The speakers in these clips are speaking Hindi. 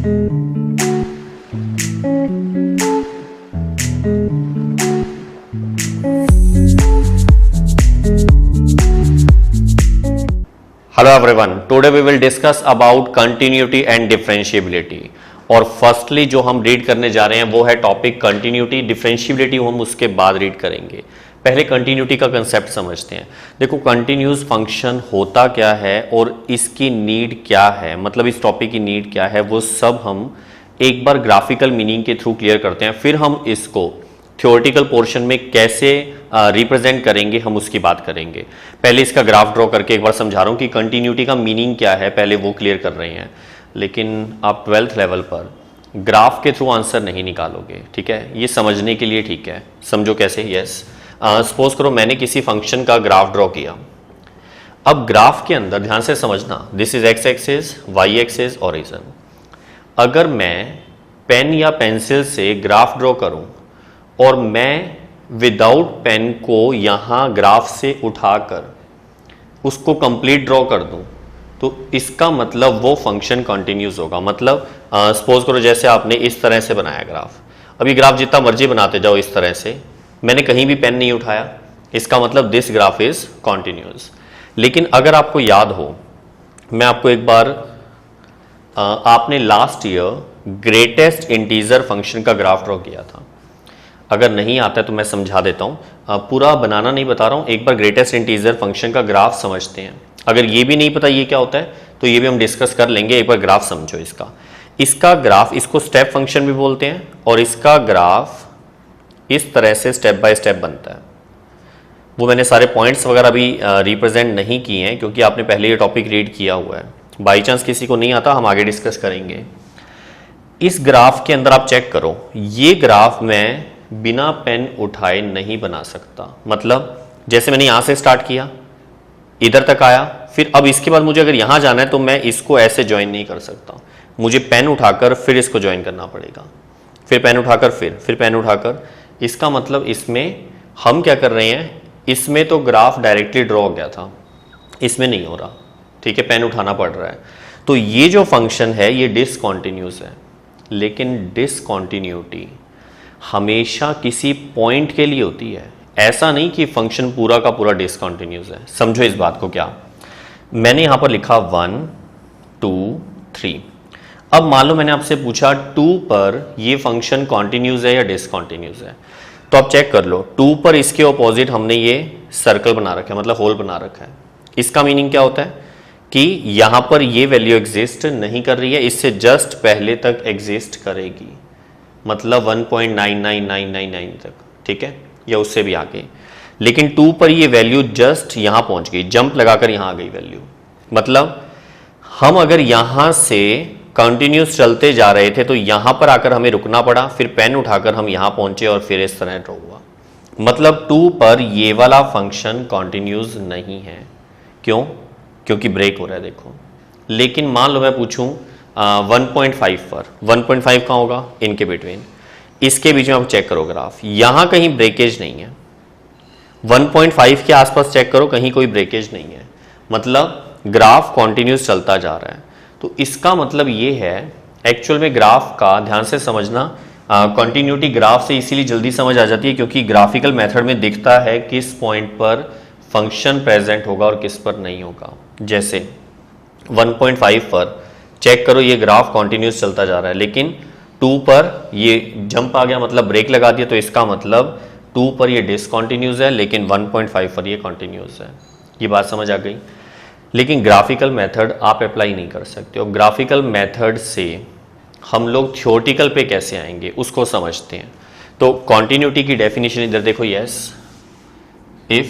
Hello everyone, today we will discuss about continuity and differentiability। और फर्स्टली जो हम रीड करने जा रहे हैं वो है टॉपिक कंटिन्यूटी। डिफरेंशिएबिलिटी हम उसके बाद रीड करेंगे। पहले कंटिन्यूटी का कंसेप्ट समझते हैं। देखो कंटिन्यूस फंक्शन होता क्या है और इसकी नीड क्या है, मतलब इस टॉपिक की नीड क्या है, वो सब हम एक बार ग्राफिकल मीनिंग के थ्रू क्लियर करते हैं। फिर हम इसको थ्योरेटिकल पोर्शन में कैसे रिप्रेजेंट करेंगे हम उसकी बात करेंगे। पहले इसका ग्राफ ड्रॉ करके एक बार समझा रहा हूँ कि कंटिन्यूटी का मीनिंग क्या है, पहले वो क्लियर कर रहे हैं। लेकिन आप 12th लेवल पर ग्राफ के थ्रू आंसर नहीं निकालोगे, ठीक है, ये समझने के लिए, ठीक है, समझो कैसे। यस, सपोज करो मैंने किसी फंक्शन का ग्राफ ड्रॉ किया। अब ग्राफ के अंदर ध्यान से समझना, this is X axis, Y axis, origin. अगर मैं पेन या पेंसिल से ग्राफ ड्रॉ करूं और मैं विदाउट पेन को यहां ग्राफ से उठाकर उसको कंप्लीट ड्रॉ कर दूं, तो इसका मतलब वो फंक्शन कंटिन्यूस होगा। मतलब सपोज करो जैसे आपने इस तरह से बनाया ग्राफ, अभी ग्राफ जितना मर्जी बनाते जाओ इस तरह से, मैंने कहीं भी पेन नहीं उठाया, इसका मतलब दिस ग्राफ इज कंटिन्यूस। लेकिन अगर आपको याद हो, मैं आपको एक बार आपने last year greatest integer function का ग्राफ ड्रॉ किया था। अगर नहीं आता है तो मैं समझा देता हूँ, पूरा बनाना नहीं बता रहा हूँ। एक बार ग्रेटेस्ट इंटीजर फंक्शन का ग्राफ समझते हैं। अगर ये भी नहीं पता ये क्या होता है तो ये भी हम डिस्कस कर लेंगे। एक बार ग्राफ समझो इसका ग्राफ, इसको स्टेप फंक्शन भी बोलते हैं, और इसका ग्राफ इस तरह से स्टेप बाय स्टेप बनता है। वो मैंने सारे पॉइंट्स वगैरह भी रिप्रेजेंट नहीं किए हैं क्योंकि आपने पहले ये टॉपिक रीड किया हुआ है। बाई चांस किसी को नहीं आता, हम आगे डिस्कस करेंगे। इस ग्राफ के अंदर आप चेक करो, ये ग्राफ मैं बिना पेन उठाए नहीं बना सकता। मतलब जैसे मैंने यहां से स्टार्ट किया, इधर तक आया, फिर अब इसके बाद मुझे अगर यहां जाना है तो मैं इसको ऐसे ज्वाइन नहीं कर सकता, मुझे पेन उठाकर फिर इसको ज्वाइन करना पड़ेगा, फिर पेन उठाकर फिर पेन उठाकर। इसका मतलब इसमें हम क्या कर रहे हैं, इसमें तो ग्राफ डायरेक्टली ड्रॉ हो गया था, इसमें नहीं हो रहा, ठीक है, पेन उठाना पड़ रहा है। तो ये जो फंक्शन है ये डिसकंटिन्यूस है। लेकिन डिसकंटिन्यूटी हमेशा किसी पॉइंट के लिए होती है, ऐसा नहीं कि फंक्शन पूरा का पूरा डिसकंटिन्यूस है। समझो इस बात को। क्या मैंने यहां पर लिखा 1 2 3। अब मान लो मैंने आपसे पूछा 2 पर ये फंक्शन कॉन्टिन्यूस है या डिसकंटिन्यूस है, तो आप चेक कर लो। 2 पर इसके ऑपोजिट हमने ये सर्कल बना रखा है, मतलब होल बना रखा है। इसका मीनिंग क्या होता है कि यहां पर ये वैल्यू एग्जिस्ट नहीं कर रही है, इससे जस्ट पहले तक एग्जिस्ट करेगी, मतलब 1.99999 तक, ठीक है, या उससे भी आगे। लेकिन 2 पर ये वैल्यू जस्ट यहां पहुंच गई, जंप लगाकर यहां आ गई वैल्यू। मतलब हम अगर यहां से कंटिन्यूस चलते जा रहे थे तो यहां पर आकर हमें रुकना पड़ा, फिर पेन उठाकर हम यहां पहुंचे और फिर इस तरह ड्रॉ हुआ। मतलब 2 पर ये वाला फंक्शन कंटिन्यूस नहीं है। क्यों? क्योंकि ब्रेक हो रहा है, देखो। लेकिन मान लो मैं पूछूं 1.5 पर, 1.5 कहाँ होगा, इनके बिटवीन, इसके बीच में आप चेक करो ग्राफ, यहां कहीं ब्रेकेज नहीं है। 1.5 के आसपास चेक करो, कहीं कोई ब्रेकेज नहीं है, मतलब ग्राफ कॉन्टिन्यूस चलता जा रहा है। तो इसका मतलब ये है, एक्चुअल में ग्राफ का ध्यान से समझना, कंटिन्यूटी ग्राफ से इसीलिए जल्दी समझ आ जाती है क्योंकि ग्राफिकल मेथड में दिखता है किस पॉइंट पर फंक्शन प्रेजेंट होगा और किस पर नहीं होगा। जैसे 1.5 पर चेक करो, ये ग्राफ कॉन्टिन्यूस चलता जा रहा है, लेकिन 2 पर ये जंप आ गया, मतलब ब्रेक लगा दिया, तो इसका मतलब 2 पर ये डिसकंटिन्यूस है, लेकिन 1.5 पर ये कॉन्टिन्यूस है। ये बात समझ आ गई। लेकिन ग्राफिकल मेथड आप अप्लाई नहीं कर सकते हो। ग्राफिकल मेथड से हम लोग थ्योरेटिकल पे कैसे आएंगे उसको समझते हैं। तो कॉन्टिन्यूटी की डेफिनेशन इधर देखो। यस, इफ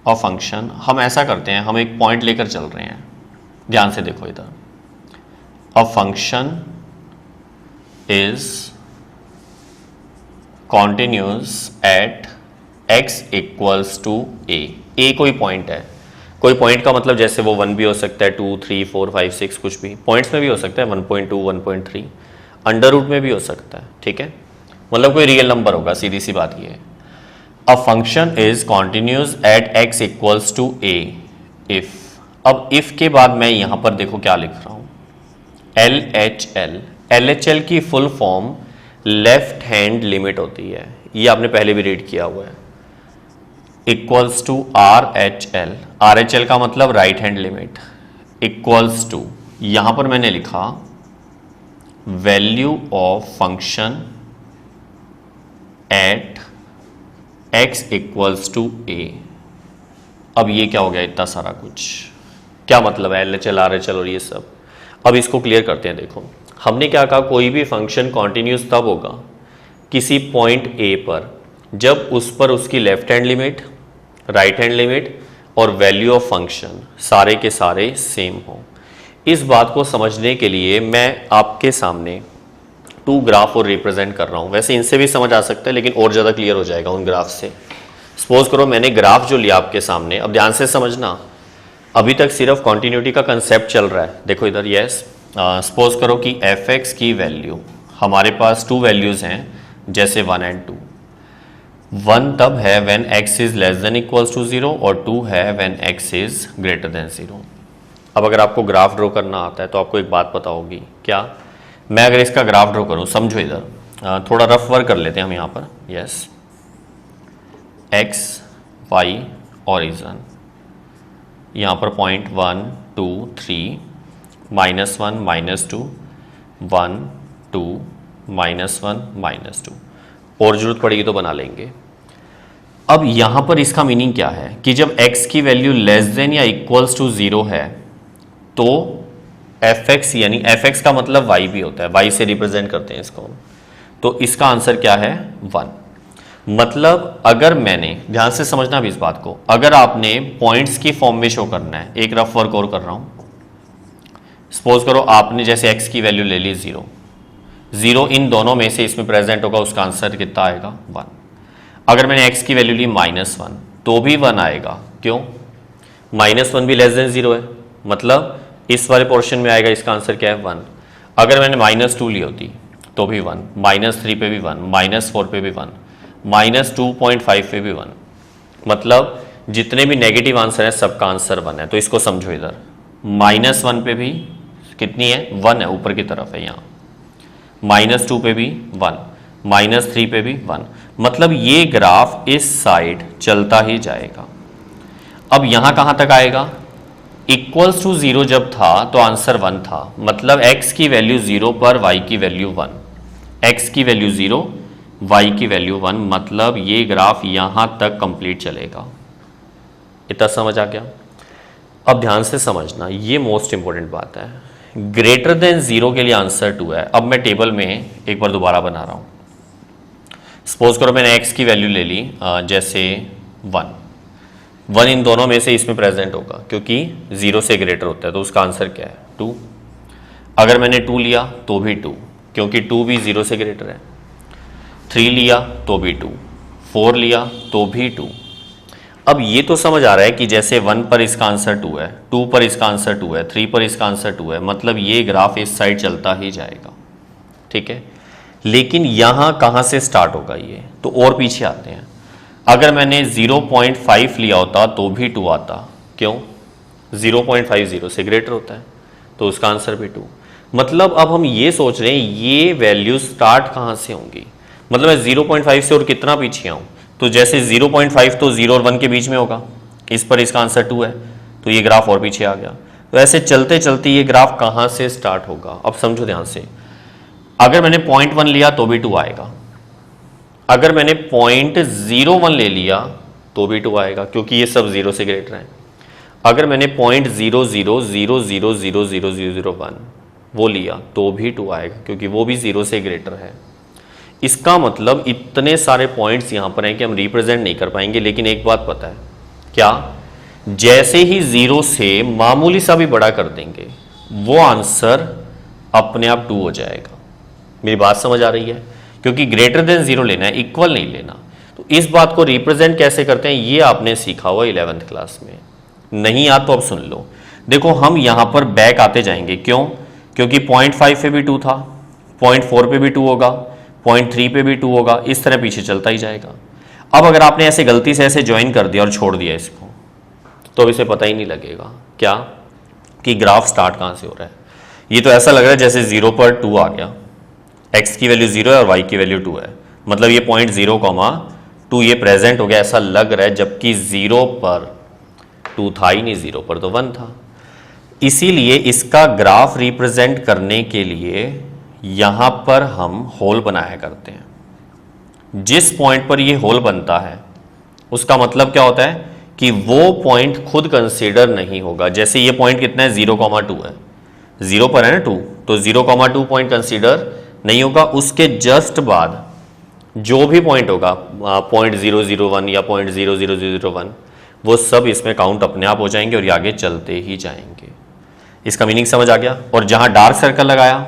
अ फंक्शन, हम ऐसा करते हैं, हम एक पॉइंट लेकर चल रहे हैं, ध्यान से देखो इधर, a function is continuous at x equals to a कोई पॉइंट है। कोई पॉइंट का मतलब जैसे वो 1 भी हो सकता है, 2 3 4 5 6, कुछ भी पॉइंट्स में भी हो सकता है, 1.2 1.3, अंडर रूट में भी हो सकता है, ठीक है, मतलब कोई रियल नंबर होगा, सीधी सी बात ये है। A function is continuous at x equals to A if. अब इफ के बाद मैं यहां पर देखो क्या लिख रहा हूं, LHL की full form left hand limit होती है, ये आपने पहले भी रीड किया हुआ है, इक्वल्स टू RHL का मतलब right hand limit, equals to, यहां पर मैंने लिखा value of function at x equals to a। अब ये क्या हो गया इतना सारा कुछ, क्या मतलब है LHL RHL और ये सब। अब इसको क्लियर करते हैं। देखो हमने क्या कहा, कोई भी फंक्शन कॉन्टिन्यूस तब होगा किसी पॉइंट A पर जब उस पर उसकी left hand limit, right hand limit और वैल्यू ऑफ फंक्शन सारे के सारे सेम हो। इस बात को समझने के लिए मैं आपके सामने 2 ग्राफ और रिप्रेजेंट कर रहा हूं। वैसे इनसे भी समझ आ सकता है लेकिन और ज़्यादा क्लियर हो जाएगा उन ग्राफ से। सपोज करो मैंने ग्राफ जो लिया आपके सामने, अब ध्यान से समझना, अभी तक सिर्फ कॉन्टिन्यूटी का कंसेप्ट चल रहा है। देखो इधर, यस, सपोज करो कि fx की वैल्यू, हमारे पास 2 वैल्यूज़ हैं जैसे 1 एंड 2। 1 तब है when x is less than equals to 0 और 2 है when x is greater than 0। अब अगर आपको ग्राफ ड्रॉ करना आता है तो आपको एक बात पता होगी, क्या? मैं अगर इसका ग्राफ ड्रॉ करूं, समझो इधर, थोड़ा रफ वर्क कर लेते हैं हम यहाँ पर। यस, x y ऑरिजन, यहाँ पर पॉइंट 1 2 3 -1 -2 1 2 -1 -2, और जरूरत पड़ेगी तो बना लेंगे। अब यहाँ पर इसका मीनिंग क्या है कि जब x की वैल्यू लेस देन या इक्वल्स टू 0 है तो fx, यानी fx का मतलब y भी होता है, y से रिप्रेजेंट करते हैं इसको, तो इसका आंसर क्या है 1। मतलब अगर मैंने, ध्यान से समझना भी इस बात को, अगर आपने पॉइंट्स की फॉर्म में शो करना है, एक रफ वर्क और कर रहा हूं, सपोज करो आपने जैसे x की वैल्यू ले ली 0, 0 इन दोनों में से इसमें प्रेजेंट होगा, उसका आंसर कितना आएगा 1। अगर मैंने x की वैल्यू ली -1 तो भी 1 आएगा, क्यों? -1 भी लेस देन 0 है, मतलब इस वाले पोर्शन में आएगा, इसका आंसर क्या है 1। अगर मैंने -2 ली होती तो भी 1, -3 पे भी 1, -4 पे भी 1, -2.5 पे भी 1, मतलब जितने भी नेगेटिव आंसर है सबका आंसर 1 है। तो इसको समझो इधर, -1 पे भी कितनी है 1 है, ऊपर की तरफ है यहाँ, -2 पे भी 1, -3 पे भी 1, मतलब ये ग्राफ इस साइड चलता ही जाएगा। अब यहाँ कहाँ तक आएगा? इक्वल्स टू 0 जब था तो आंसर 1 था, मतलब x की वैल्यू 0 पर y की वैल्यू 1, x की वैल्यू 0 y की वैल्यू 1, मतलब ये ग्राफ यहां तक कंप्लीट चलेगा। इतना समझ आ गया? अब ध्यान से समझना, ये मोस्ट इंपॉर्टेंट बात है। ग्रेटर देन 0 के लिए आंसर 2 है। अब मैं टेबल में एक बार दोबारा बना रहा हूं। सपोज करो मैंने x की वैल्यू ले ली जैसे 1 इन दोनों में से इसमें प्रेजेंट होगा क्योंकि 0 से ग्रेटर होता है, तो उसका आंसर क्या है 2। अगर मैंने 2 लिया तो भी 2, क्योंकि 2 भी 0 से ग्रेटर है। 3 लिया तो भी 2, 4 लिया तो भी 2। अब ये तो समझ आ रहा है कि जैसे 1 पर इसका आंसर 2 है, 2 पर इसका आंसर 2 है, 3 पर इसका आंसर 2 है, मतलब ये ग्राफ इस साइड चलता ही जाएगा, ठीक है। लेकिन यहां कहां से स्टार्ट होगा ये, तो और पीछे आते हैं। अगर मैंने 0.5 लिया होता तो भी 2 आता, क्यों? 0.5 0 से ग्रेटर होता है, तो उसका आंसर भी 2। मतलब अब हम ये सोच रहे हैं ये वैल्यू स्टार्ट कहां से होंगी, मतलब मैं 0.5 से और कितना पीछे आऊं, तो जैसे 0.5 तो 0 और 1 के बीच में होगा, इस पर इसका आंसर 2 है, तो ये ग्राफ और पीछे आ गया। तो ऐसे चलते चलते ये ग्राफ कहां से स्टार्ट होगा, अब समझो ध्यान से। अगर मैंने 0.1 लिया तो भी 2 आएगा, अगर मैंने 0.01 ले लिया तो भी 2 आएगा, क्योंकि ये सब 0 से ग्रेटर हैं। अगर मैंने 0.000000001 वो लिया तो भी 2 आएगा, क्योंकि वो भी 0 से ग्रेटर है। इसका मतलब इतने सारे पॉइंट्स यहां पर हैं कि हम रिप्रेजेंट नहीं कर पाएंगे, लेकिन एक बात पता है क्या, जैसे ही 0 से मामूली सा भी बड़ा कर देंगे वो आंसर अपने आप 2 हो जाएगा। मेरी बात समझ आ रही है? क्योंकि ग्रेटर देन 0 लेना है, इक्वल नहीं लेना। तो इस बात को रिप्रेजेंट कैसे करते हैं ये आपने सीखा हुआ 11th क्लास में, नहीं याद तो अब सुन लो। देखो हम यहां पर बैक आते जाएंगे, क्यों? क्योंकि 0.5 पे भी 2 था, 0.4 पे भी 2 होगा, 0.3 पे भी 2 होगा, इस तरह पीछे चलता ही जाएगा। अब अगर आपने ऐसे गलती से ऐसे ज्वाइन कर दिया और छोड़ दिया इसको, तो अब इसे पता ही नहीं लगेगा क्या कि ग्राफ स्टार्ट कहां से हो रहा है। ये तो ऐसा लग रहा है जैसे 0 पर 2 आ गया, x की वैल्यू 0 है और y की वैल्यू 2 है, मतलब ये पॉइंट 0,2 ये प्रेजेंट हो गया ऐसा लग रहा है, जबकि 0 पर 2 था ही नहीं, 0 पर तो 1 था। इसीलिए इसका ग्राफ रिप्रेजेंट करने के लिए यहां पर हम होल बनाया करते हैं। जिस पॉइंट पर ये होल बनता है उसका मतलब क्या होता है कि वो पॉइंट खुद कंसीडर नहीं होगा। जैसे ये पॉइंट कितना है, 0,2 है, 0 पर है ना 2, तो 0,2 पॉइंट कंसीडर नहीं होगा। उसके जस्ट बाद जो भी पॉइंट होगा, 0.001 या 0.00001, वो सब इसमें काउंट अपने आप हो जाएंगे और ये आगे चलते ही जाएंगे। इसका मीनिंग समझ आ गया। और जहां डार्क सर्कल लगाया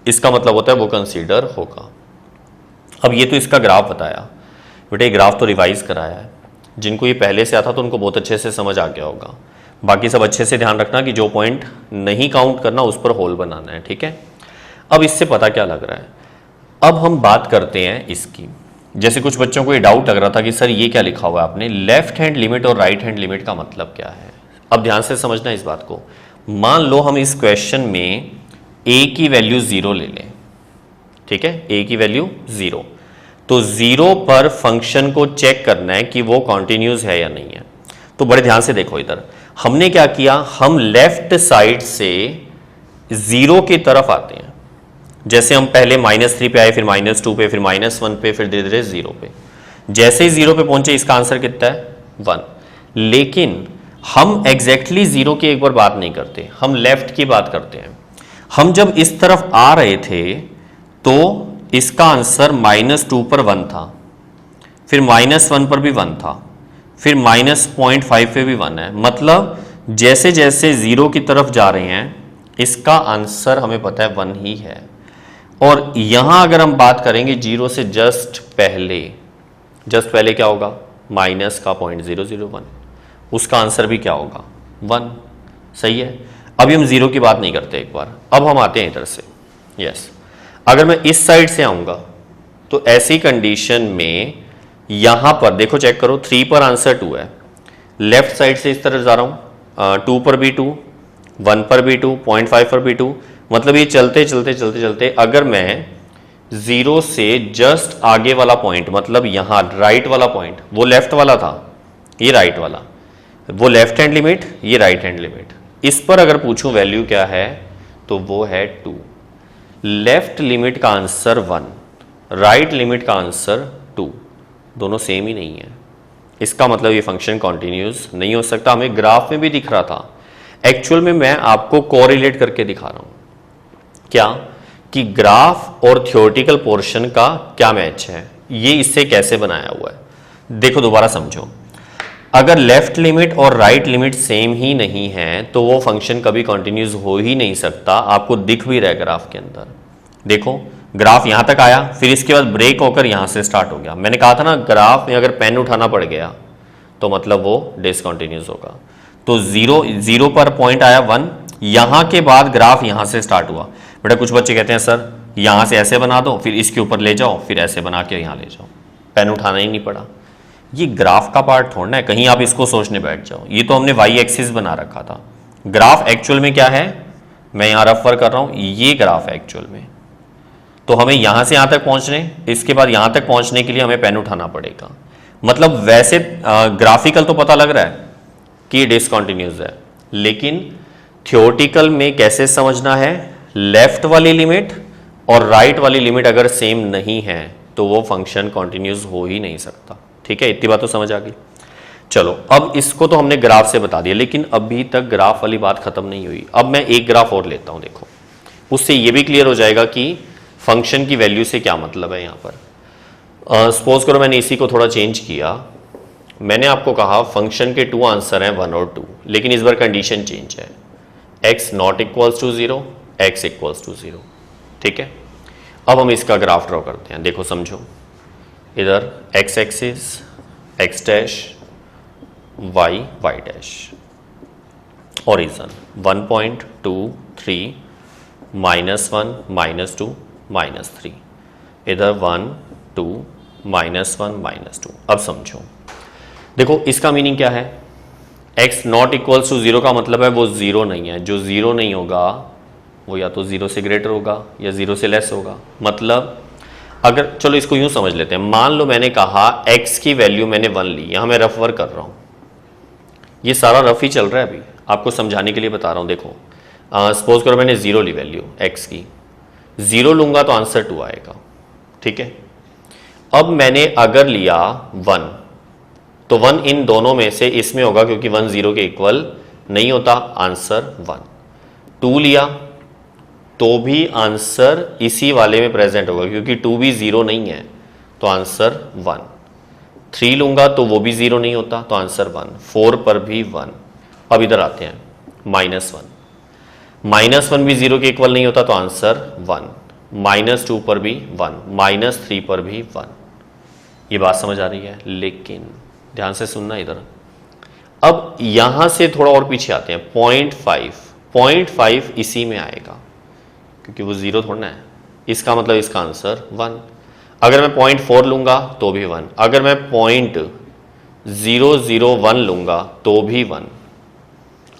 इसका मतलब होता है वो कंसीडर होगा। अब ये तो इसका ग्राफ बताया, बेटे ग्राफ तो रिवाइज कराया है, जिनको ये पहले से आता तो उनको बहुत अच्छे से समझ आ गया होगा। बाकी सब अच्छे से ध्यान रखना कि जो पॉइंट नहीं काउंट करना उस पर होल बनाना है, ठीक है। अब इससे पता क्या लग रहा है, अब हम बात करते हैं इसकी। जैसे कुछ बच्चों को ये डाउट लग रहा था कि सर ये क्या लिखा हुआ है आपने, लेफ्ट हैंड लिमिट और राइट हैंड लिमिट का मतलब क्या है। अब ध्यान से समझना इस बात को। मान लो हम इस क्वेश्चन में a की वैल्यू 0 ले लें, ठीक है, a की वैल्यू 0, तो 0 पर फंक्शन को चेक करना है कि वो कॉन्टिन्यूस है या नहीं है। तो बड़े ध्यान से देखो, इधर हमने क्या किया, हम लेफ्ट साइड से 0 की तरफ आते हैं। जैसे हम पहले -3 पे आए, फिर -2 पे, फिर -1 पे, फिर धीरे धीरे 0 पे। जैसे ही 0 पे पहुंचे इसका आंसर कितना है, 1। लेकिन हम एग्जैक्टली 0 की एक बार बात नहीं करते, हम लेफ्ट की बात करते हैं। हम जब इस तरफ आ रहे थे तो इसका आंसर -2 पर 1 था, फिर -1 पर भी 1 था, फिर -0.5 पे भी 1 है। मतलब जैसे जैसे 0 की तरफ जा रहे हैं इसका आंसर हमें पता है 1 ही है। और यहां अगर हम बात करेंगे 0 से जस्ट पहले क्या होगा, माइनस का 0.001, उसका आंसर भी क्या होगा, 1। सही है। अभी हम 0 की बात नहीं करते एक बार, अब हम आते हैं इधर से। यस, अगर मैं इस साइड से आऊंगा तो ऐसी कंडीशन में यहां पर देखो, चेक करो, 3 पर आंसर 2 है, लेफ्ट साइड से इस तरफ जा रहा हूं, 2 पर भी 2, 1 पर भी 2, 0.5 पर भी 2, मतलब ये चलते चलते चलते चलते अगर मैं 0 से जस्ट आगे वाला पॉइंट, मतलब यहां राइट वाला पॉइंट, वो लेफ्ट वाला था, ये राइट वाला, वो लेफ्ट हैंड लिमिट, ये राइट हैंड लिमिट, इस पर अगर पूछूं वैल्यू क्या है तो वो है 2। लेफ्ट लिमिट का आंसर 1, राइट लिमिट का आंसर 2, दोनों सेम ही नहीं है। इसका मतलब ये फंक्शन कॉन्टिन्यूस नहीं हो सकता। हमें ग्राफ में भी दिख रहा था, एक्चुअल में मैं आपको कोरिलेट करके दिखा रहा हूं क्या, कि ग्राफ और थ्योरेटिकल पोर्शन का क्या मैच है, ये इससे कैसे बनाया हुआ है। देखो दोबारा समझो, अगर लेफ्ट लिमिट और राइट लिमिट सेम ही नहीं है तो वो फंक्शन कभी कंटिन्यूस हो ही नहीं सकता। आपको दिख भी रहा है ग्राफ के अंदर, देखो ग्राफ यहां तक आया, फिर इसके बाद ब्रेक होकर यहां से स्टार्ट हो गया। मैंने कहा था ना, ग्राफ में अगर पेन उठाना पड़ गया तो मतलब वो डिसकंटिन्यूस होगा। तो 0 पर पॉइंट आया 1, यहां के बाद ग्राफ यहां से स्टार्ट हुआ। बेटा कुछ बच्चे कहते हैं सर यहां से ऐसे बना दो, फिर इसके ऊपर ले जाओ, फिर ऐसे बना के यहां ले जाओ, पेन उठाना ही नहीं पड़ा। ये ग्राफ का पार्ट थोड़ा है, कहीं आप इसको सोचने बैठ जाओ। ये तो हमने वाई एक्सिस बना रखा था। ग्राफ एक्चुअल में क्या है, मैं यहां रेफर कर रहा हूं, ये ग्राफ है एक्चुअल में। तो हमें यहां से यहां तक पहुंचने, इसके बाद यहां तक पहुंचने के लिए हमें पेन उठाना पड़ेगा। मतलब वैसे ग्राफिकल तो पता लग रहा है कि डिसकंटिन्यूस है, लेकिन थ्योरेटिकल में कैसे समझना है, लेफ्ट वाली लिमिट और राइट वाली लिमिट अगर सेम नहीं है तो वो फंक्शन कॉन्टिन्यूस हो ही नहीं सकता। ठीक है, इतनी बात तो समझ आ गई। चलो अब इसको तो हमने ग्राफ से बता दिया, लेकिन अभी तक ग्राफ वाली बात खत्म नहीं हुई। अब मैं एक ग्राफ और लेता हूं, देखो उससे ये भी क्लियर हो जाएगा कि फंक्शन की वैल्यू से क्या मतलब है। यहां पर सपोज करो मैंने इसी को थोड़ा चेंज किया, मैंने आपको कहा फंक्शन के 2 आंसर हैं 1 और 2, लेकिन इस बार कंडीशन चेंज है, x not equals to 0, x equals to 0। ठीक है, अब हम इसका ग्राफ ड्रॉ करते हैं। देखो समझो, इधर x axis x dash, y y dash, origin 1.23 -1 -2 -3, इधर 1 2 -1 -2। अब समझो, देखो इसका मीनिंग क्या है, x नॉट इक्वल्स टू 0 का मतलब है वो 0 नहीं है। जो 0 नहीं होगा वो या तो 0 से ग्रेटर होगा या 0 से लेस होगा। मतलब अगर चलो इसको यूं समझ लेते हैं, मान लो मैंने कहा x की वैल्यू मैंने 1 ली, यहां मैं रफ वर्क कर रहा हूं, ये सारा रफ ही चल रहा है, अभी आपको समझाने के लिए बता रहा हूं। देखो सपोज करो मैंने 0 ली वैल्यू x की, 0 लूंगा तो आंसर 2 आएगा, ठीक है। अब मैंने अगर लिया 1 तो 1 इन दोनों में से इसमें होगा, क्योंकि 1 0 के इक्वल नहीं होता, आंसर 1। 2 लिया तो भी आंसर इसी वाले में प्रेजेंट होगा, क्योंकि 2 भी 0 नहीं है तो आंसर 1। 3 लूंगा तो वो भी 0 नहीं होता तो आंसर 1। 4 पर भी 1। अब इधर आते हैं -1, -1 भी 0 के इक्वल नहीं होता तो आंसर 1। -2 पर भी 1, -3 पर भी 1। ये बात समझ आ रही है, लेकिन ध्यान से सुनना इधर। अब यहां से थोड़ा और पीछे आते हैं, 0.5 इसी में आएगा, क्योंकि वो 0 थोड़ा ना है, इसका मतलब इसका आंसर 1। अगर मैं 0.4 लूंगा तो भी 1, अगर मैं 0.001 लूंगा तो भी 1,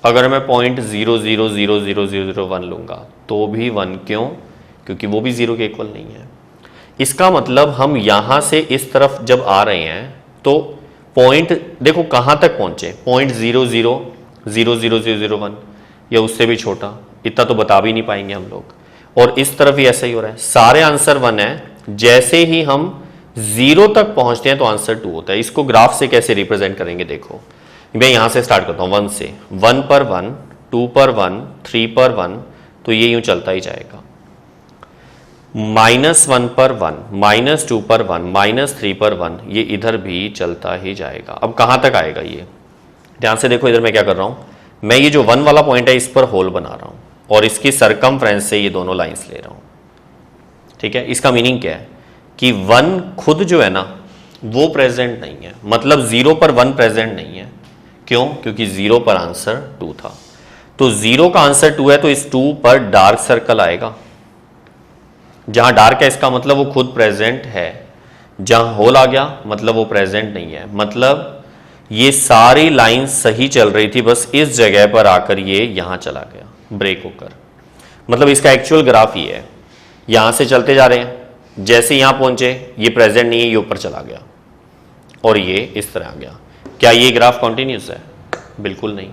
अगर मैं 0.0000001 लूंगा तो भी 1। क्यों? क्योंकि वो भी 0 के इक्वल नहीं है। इसका मतलब हम यहां से इस तरफ जब आ रहे हैं तो पॉइंट देखो कहां तक पहुंचे, 0.0000001 या उससे भी छोटा, इतना तो बता भी नहीं पाएंगे हम लोग। और इस तरफ भी ऐसा ही हो रहा है, सारे आंसर 1 है, जैसे ही हम 0 तक पहुंचते हैं तो आंसर 2 होता है। इसको ग्राफ से कैसे रिप्रेजेंट करेंगे, देखो मैं यहां से स्टार्ट करता हूं 1 से, 1 पर 1, 2 पर 1, 3 पर 1, तो ये यूं चलता ही जाएगा। -1 पर 1, -2 पर 1, -3 पर 1, ये इधर भी चलता ही जाएगा। अब कहां तक आएगा ये, ध्यान से देखो, इधर मैं क्या कर रहा हूं, मैं ये जो 1 वाला पॉइंट है इस पर होल बना रहा हूं और इसकी सरकमफ्रेंस से ये दोनों लाइंस ले रहा हूं, ठीक है। इसका मीनिंग क्या है कि 1 खुद जो है ना वो प्रेजेंट नहीं है, मतलब 0 पर 1 प्रेजेंट नहीं है। क्यों? क्योंकि 0 पर आंसर 2 था, तो 0 का आंसर 2 है तो इस 2 पर डार्क सर्कल आएगा। जहां डार्क है इसका मतलब वो खुद प्रेजेंट है, जहां होल आ गया मतलब वो प्रेजेंट नहीं है। मतलब ये सारी लाइन सही चल रही थी, बस इस जगह पर आकर ये यहां चला गया ब्रेक होकर। मतलब इसका एक्चुअल ग्राफ ये है, यहां से चलते जा रहे हैं, जैसे यहां पहुंचे ये प्रेजेंट नहीं है, ये ऊपर चला गया और ये इस तरह आ गया। क्या ये ग्राफ कॉन्टिन्यूस है? बिल्कुल नहीं।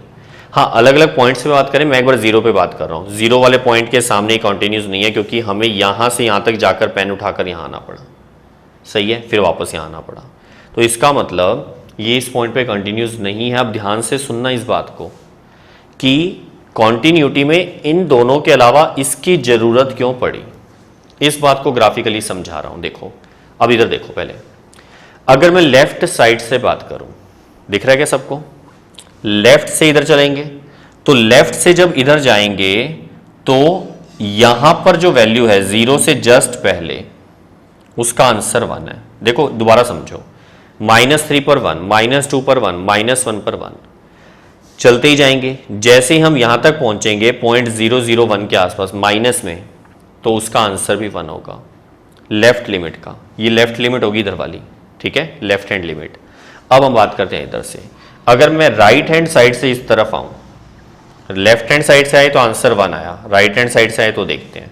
हाँ, अलग अलग पॉइंट से बात करें, मैं एक बार 0 पे बात कर रहा हूं, 0 वाले पॉइंट के सामने कॉन्टिन्यूस नहीं है, क्योंकि हमें यहां से यहां तक जाकर पेन उठाकर यहां आना पड़ा, सही है, फिर वापस यहां आना पड़ा। तो इसका मतलब ये इस पॉइंट पे कंटिन्यूस नहीं है। अब ध्यान से सुनना इस बात को कि कॉन्टिन्यूटी में इन दोनों के अलावा इसकी जरूरत क्यों पड़ी, इस बात को ग्राफिकली समझा रहा हूं। देखो अब इधर देखो, पहले अगर मैं लेफ्ट साइड से बात करूं, दिख रहा है क्या सबको? लेफ्ट से इधर चलेंगे तो लेफ्ट से जब इधर जाएंगे तो यहां पर जो वैल्यू है 0 से जस्ट पहले, उसका आंसर 1 है। देखो दोबारा समझो, -3 पर 1, -2 पर 1, -1 पर 1, चलते ही जाएंगे, जैसे ही हम यहां तक पहुंचेंगे 0.001 के आसपास माइनस में, तो उसका आंसर भी 1 होगा लेफ्ट लिमिट का। ये लेफ्ट लिमिट होगी इधर वाली, ठीक है, लेफ्ट हैंड लिमिट। अब हम बात करते हैं इधर से, अगर मैं राइट हैंड साइड से इस तरफ आऊं, लेफ्ट हैंड साइड से आए तो आंसर 1 आया, राइट हैंड साइड से आए तो देखते हैं।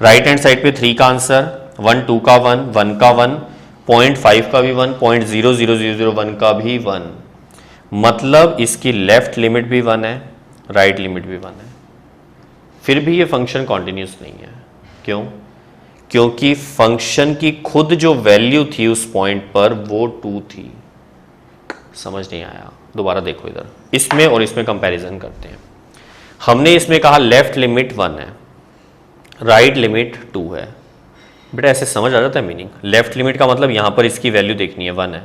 राइट हैंड साइड पे 3 का आंसर, 1, 2 का 1, 1 का 1, 0.5 का भी 1, 0.00001 का भी 1, मतलब इसकी लेफ्ट लिमिट भी 1 है, राइट लिमिट भी 1 है। फिर भी ये फंक्शन कॉन्टिन्यूस नहीं है। क्यों? क्योंकि फंक्शन की खुद जो वैल्यू थी उस पॉइंट पर वो 2 थी। समझ नहीं आया? दोबारा देखो इधर, इसमें और इसमें कंपैरिजन करते हैं। हमने इसमें कहा लेफ्ट लिमिट 1 है, राइट लिमिट 2 है। बेटा ऐसे समझ आ जाता है मीनिंग? लेफ्ट लिमिट का मतलब यहां पर इसकी वैल्यू देखनी है 1 है,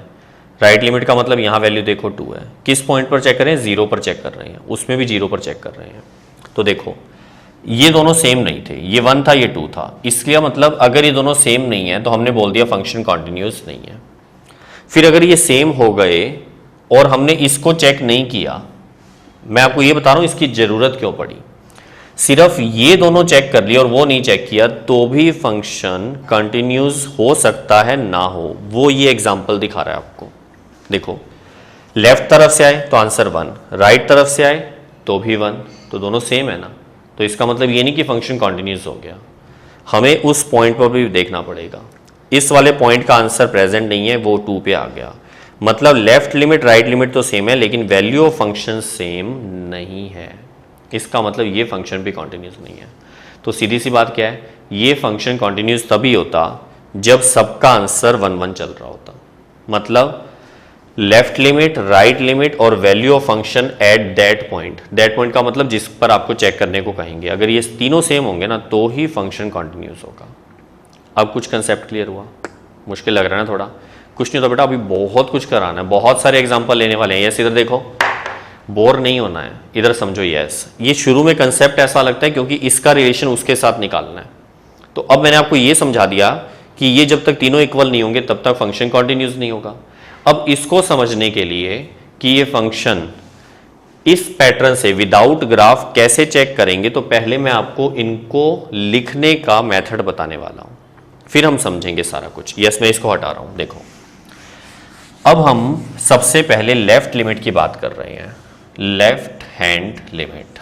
राइट लिमिट का मतलब यहां वैल्यू देखो 2 है। किस पॉइंट पर चेक करें? 0 पर चेक कर रहे हैं, उसमें भी 0 पर चेक कर रहे हैं। तो देखो ये दोनों सेम नहीं थे, ये 1 था ये 2 था, इसलिए मतलब अगर ये दोनों सेम नहीं है तो हमने बोल दिया फंक्शन कॉन्टिन्यूस नहीं है। फिर अगर ये सेम हो गए और हमने इसको चेक नहीं किया, मैं आपको ये बता रहा हूं इसकी जरूरत क्यों पड़ी, सिर्फ ये दोनों चेक कर लिया और वो नहीं चेक किया तो भी फंक्शन कंटिन्यूस हो सकता है ना हो। वो ये एग्जांपल दिखा रहा है आपको। देखो लेफ्ट तरफ से आए तो आंसर 1, राइट तरफ से आए तो भी 1, तो दोनों सेम है ना। तो इसका मतलब ये नहीं कि फंक्शन कॉन्टिन्यूस हो गया, हमें उस पॉइंट पर भी देखना पड़ेगा। इस वाले पॉइंट का आंसर प्रेजेंट नहीं है, वो 2 पे आ गया, मतलब लेफ्ट लिमिट राइट लिमिट तो सेम है लेकिन वैल्यू ऑफ फंक्शन सेम नहीं है, इसका मतलब ये फंक्शन भी कॉन्टिन्यूस नहीं है। तो सीधी सी बात क्या है, ये फंक्शन कॉन्टिन्यूस तभी होता जब सबका आंसर 1 1 चल रहा होता, मतलब लेफ्ट लिमिट राइट लिमिट और value of function at that point का मतलब जिस पर आपको चेक करने को कहेंगे, अगर ये तीनों सेम होंगे ना तो ही फंक्शन कॉन्टिन्यूस होगा। अब कुछ कंसेप्ट क्लियर हुआ? मुश्किल लग रहा है ना थोड़ा? कुछ नहीं होता बेटा, अभी बहुत कुछ कराना है, बहुत सारे एग्जाम्पल लेने वाले हैं। यस इधर देखो, बोर नहीं होना है, इधर समझो। यस, ये शुरू में कंसेप्ट ऐसा लगता है क्योंकि इसका रिलेशन उसके साथ निकालना है। तो अब मैंने आपको ये समझा दिया कि ये जब तक तीनों इक्वल नहीं होंगे तब तक फंक्शन कॉन्टिन्यूस नहीं होगा। अब इसको समझने के लिए कि ये फंक्शन इस पैटर्न से विदाउट ग्राफ कैसे चेक करेंगे, तो पहले मैं आपको इनको लिखने का मेथड बताने वाला हूं, फिर हम समझेंगे सारा कुछ। यस, मैं इसको हटा रहा हूं। देखो, अब हम सबसे पहले लेफ्ट लिमिट की बात कर रहे हैं। Left hand limit,